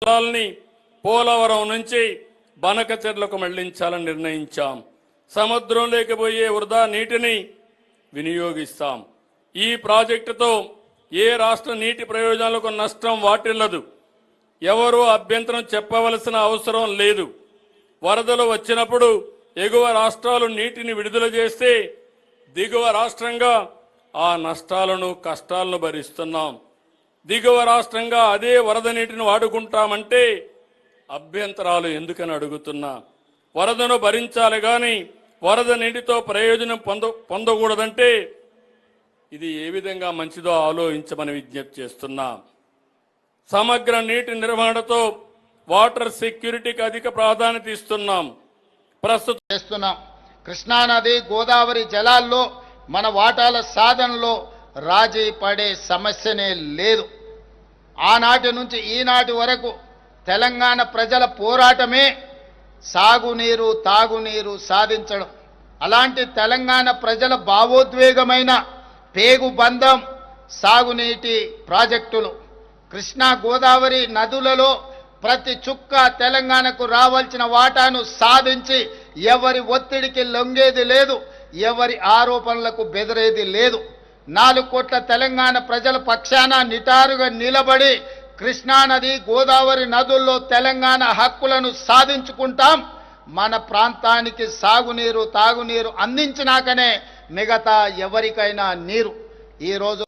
జలాల్ని పోలవరం నుంచి బనకచెర్లకు మళ్లించాలని నిర్ణయించాం. సముద్రంలోకి పోయే వృధా నీటిని వినియోగిస్తాం. ఈ ప్రాజెక్టుతో ఏ రాష్ట్ర నీటి ప్రయోజనాలకు నష్టం వాటిల్లదు. ఎవరూ అభ్యంతరం చెప్పవలసిన అవసరం లేదు. వరదలు వచ్చినప్పుడు ఎగువ రాష్ట్రాలు నీటిని విడుదల చేస్తే దిగువ రాష్ట్రంగా ఆ నష్టాలను కష్టాలను భరిస్తున్నాం. దిగువ రాష్ట్రంగా అదే వరద నీటిని వాడుకుంటామంటే అభ్యంతరాలు ఎందుకని అడుగుతున్నా. వరదను భరించాలి కానీ వరద నీటితో ప్రయోజనం పొందకూడదంటే ఇది ఏ విధంగా మంచిదో ఆలోచించమని విజ్ఞప్తి చేస్తున్నా. సమగ్ర నీటి నిర్వహణతో వాటర్ సెక్యూరిటీకి అధిక ప్రాధాన్యత ఇస్తున్నాం. ప్రస్తుతం కృష్ణానది గోదావరి జలాల్లో మన వాటాల సాధనలో రాజీ పడే సమస్యనే లేదు. ఆనాటి నుంచి ఈనాటి వరకు తెలంగాణ ప్రజల పోరాటమే సాగునీరు తాగునీరు సాధించడం. అలాంటి తెలంగాణ ప్రజల భావోద్వేగమైన పేగుబంధం సాగునీటి ప్రాజెక్టులు. కృష్ణా గోదావరి నదులలో ప్రతి చుక్క తెలంగాణకు రావాల్సిన వాటాను సాధించి ఎవరి ఒత్తిడికి లొంగేది లేదు, ఎవరి ఆరోపణలకు బెదిరేది లేదు. 4 కోట్ల తెలంగాణ ప్రజల పక్షాన నిటారుగా నిలబడి కృష్ణానది గోదావరి నదుల్లో తెలంగాణ హక్కులను సాధించుకుంటాం. మన ప్రాంతానికి సాగునీరు తాగునీరు అందించినాకనే మిగతా ఎవరికైనా నీరు. ఈరోజు